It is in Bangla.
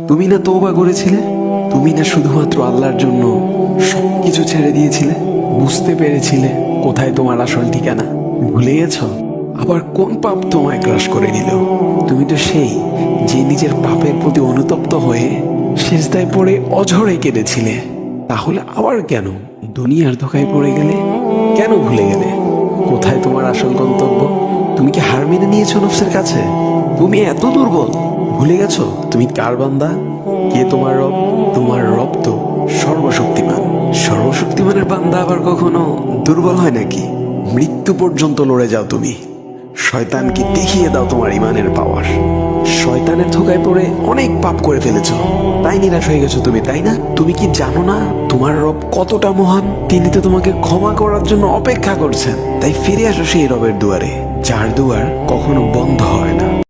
তুমি না তওবা করেছিলে? তুমি না শুধুমাত্র আল্লাহর জন্য সবকিছু ছেড়ে দিয়েছিলে? বুঝতে পেরেছিলে কোথায় তোমার আসল ঠিকানা? ভুলে গেছো? আবার কোন পাপ তোমায় গ্রাস করে নিল? তুমি তো সেই যে নিজের পাপের প্রতি অনুতপ্ত হয়ে সিজদায় পড়ে অঝরে কেঁদেছিলে। তাহলে আবার কেন দুনিয়ার ধোকায় পড়ে গেলে? কেন ভুলে গেলে কোথায় তোমার আসল গন্তব্য? তুমি কি হার মেনে নিয়েছো নফসের কাছে? তুমি এত দুর্বল, ভুলে গেছো তুমি কার বান্দা? কে তোমার রব? তোমার রব তো সর্বশক্তিমান। সর্বশক্তিমানের বান্দা আবার কখনো দুর্বল হয় নাকি? মৃত্যু পর্যন্ত লড়ে যাও তুমি। শয়তানকে দেখিয়ে দাও তোমার ইমানের পাওয়ার। শয়তানের ধোকায় পড়ে অনেক পাপ করে ফেলেছো, তাই নিরাশ হয়ে গেছো তুমি, তাই না? তুমি কি জানো না তোমার রব কতটা মহান? তিনি তো তোমাকে ক্ষমা করার জন্য অপেক্ষা করছেন। তাই ফিরে আসো সেই রবের দুয়ারে, যার দুয়ার কখনো বন্ধ হয় না।